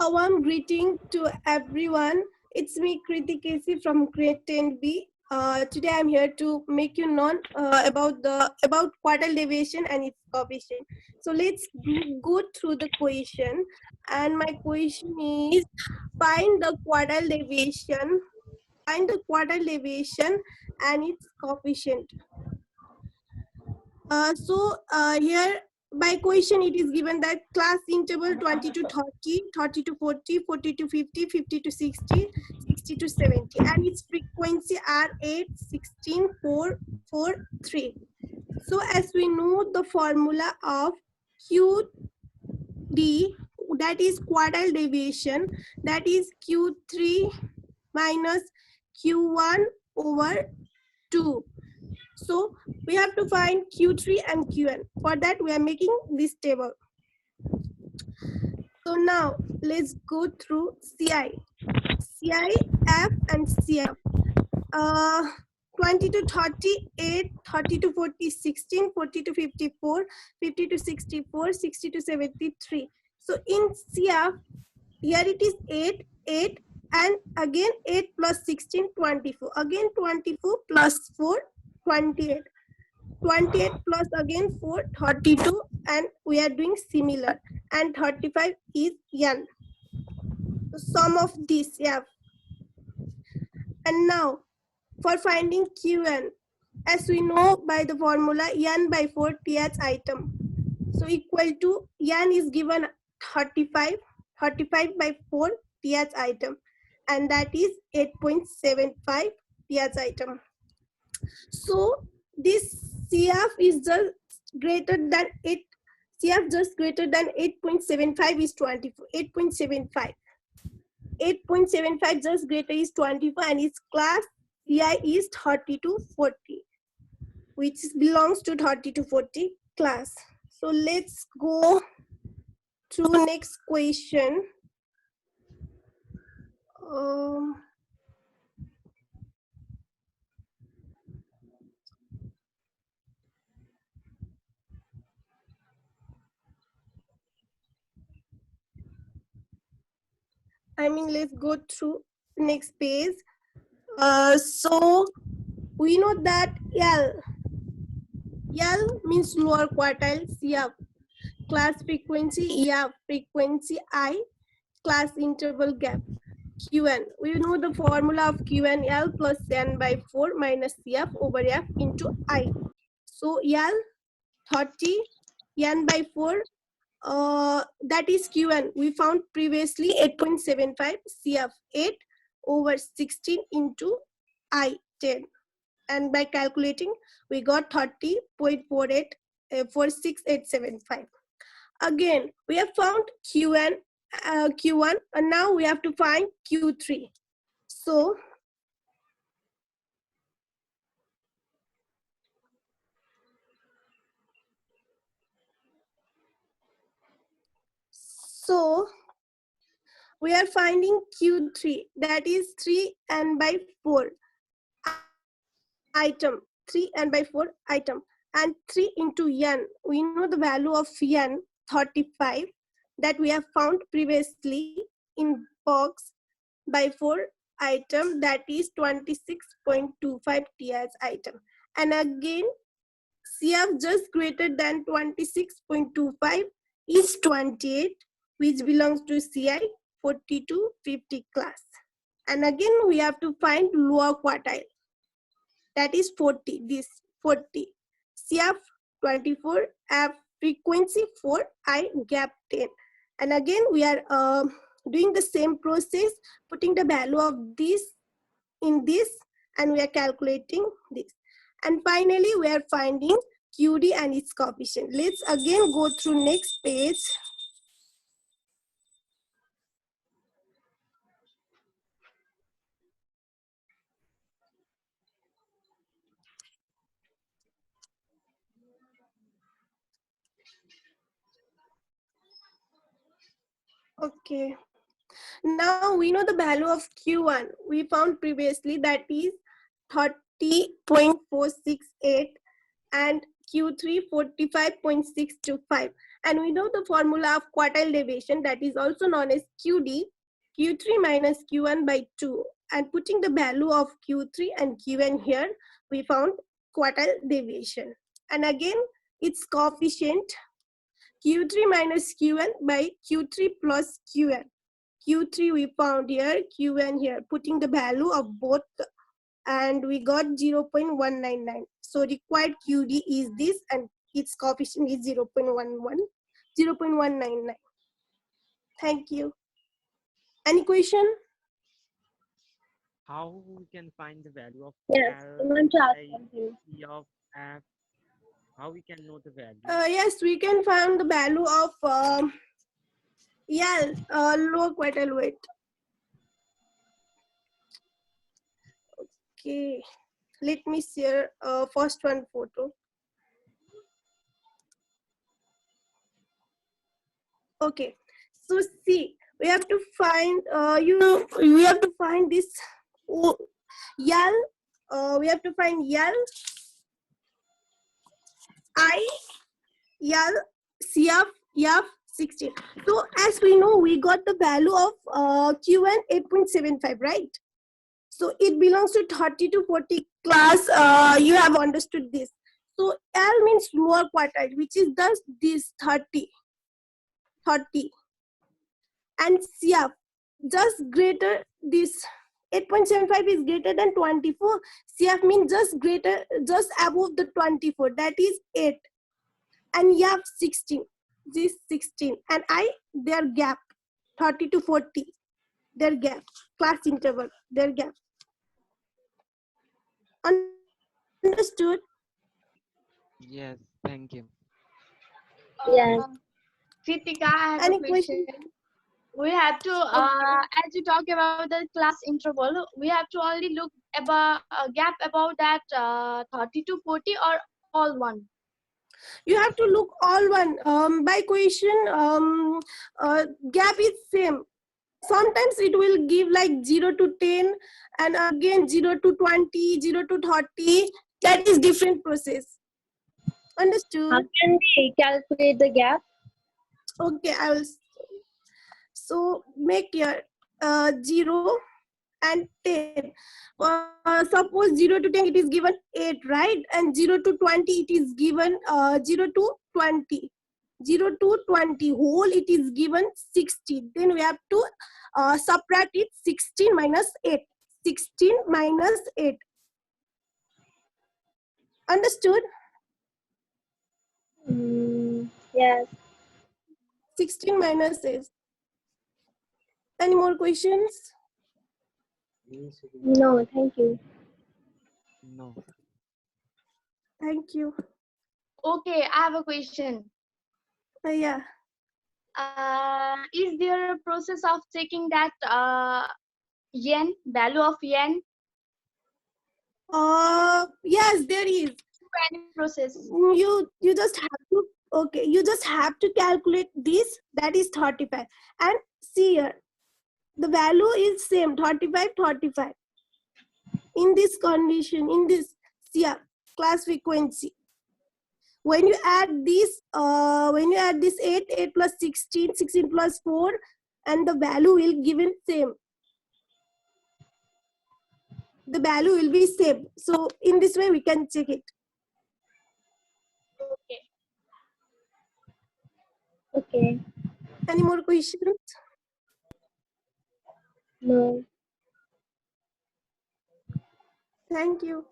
A warm greeting to everyone. It's me, Kriti Casey from Grade 10B. Today I'm here to make you know about quartile deviation and its coefficient. So let's go through the question. And my question is find the quartile deviation. Find the quartile deviation and its coefficient. Here by question it is given that class interval 20 to 30, 30 to 40, 40 to 50, 50 to 60, 60 to 70, and its frequency are 8, 16, 4, 4, 3. So as we know the formula of QD, that is quartile deviation, that is Q3 minus Q1 over 2. So we have to find Q3 and Qn. For that, we are making this table. So now let's go through CI, F and CF. 20 to 38, 30 to 40, 16, 40 to 54, 50 to 64, 60 to 73. So in CF, here it is 8, 8, and again 8 plus 16, 24. Again 24 plus 4, 28. 28 plus again 4, 32, and we are doing similar, and 35 is n. So sum of this, yeah. And now for finding Qn, as we know by the formula n by 4 th item, so equal to n is given 35, 35 by 4 th item, and that is 8.75 th item. So this CF is just greater than 8. CF just greater than 8.75 is 24. 8.75. 8.75 just greater is 24, and its class CI is 30 to 40, which belongs to 30 to 40 class. So let's go to next question. Let's go through next page. So we know that L means lower quartile, CF class frequency, F frequency, I class interval gap, Qn. We know the formula of Qn, L plus n by 4 minus Cf over F into I. So L 30, n by 4, that is Qn. We found previously 8.75, Cf 8 over 16 into I 10. And by calculating, we got 30.48, 46875. Again, we have found Qn, Q1, and now we have to find Q3. So we are finding Q3, that is 3n by 4 item, 3n by 4 item, and 3 into n. We know the value of n, 35, that we have found previously in box by 4 item, that is 26.25 th item. And again, CF just greater than 26.25 is 28, which belongs to CI 40 to 50 class. And again, we have to find lower quartile, that is 40, this 40. CF 24, F frequency 4, I gap 10. And again, we are doing the same process, putting the value of this in this, and we are calculating this. And finally, we are finding QD and its coefficient. Let's again go through next page. Okay. Now we know the value of Q1. We found previously, that is 30.468, and Q3 45.625. And we know the formula of quartile deviation, that is also known as QD, Q3 minus Q1 by 2. And putting the value of Q3 and Qn here, we found quartile deviation. And again, its coefficient Q3 minus Qn by Q3 plus Qn. Q3 we found here, Qn here, putting the value of both, and we got 0.199. So required QD is this, and its coefficient is 0.199. Thank you. Any question? How we can find the value of Yes, I want to ask something. C of F? How we can know the value? Yes, we can find the value of low quartile weight. Okay, let me share first one photo. Okay, so see, we have to find we have to find this L. We have to find L, I, L, CF, F 16. So as we know, we got the value of Q1 8.75, right? So it belongs to 30 to 40 class. You have understood this. So L means lower quartile, which is thus this 30. And CF just greater, this 8.75 is greater than 24. CF means just above the 24, that is 8. And F 16, this 16. And I, their gap 30 to 40, their gap, class interval, their gap. Understood? Yes, thank you. Yes. Kritika, I have Any a question. We have to, as you talk about the class interval, we have to only look about a gap about that 30 to 40 or all one. You have to look all one. By question, gap is same. Sometimes it will give like 0 to 10 and again 0 to 20, 0 to 30. That is different process. Understood? How can we calculate the gap? Okay, I will. So make your 0 and 10. Suppose 0 to 10 it is given 8, right? And 0 to 20 it is given 0 to 20. 0 to 20 whole it is given 60. Then we have to subtract it 16 minus 8. 16 minus 8. Understood? Yes. 16 minus 8. Any more questions? No, thank you. No. Thank you. Okay, I have a question. Yeah. Is there a process of checking that yen, value of yen? Yes, there is. Any process? You just have to, okay, you just have to calculate this, that is 35, and see here the value is same, 35. In this condition, in this class frequency, when you add this 8 plus 16 plus 4, and the value will given same, the value will be same. So in this way we can check it. Okay. Any more questions? No. Thank you.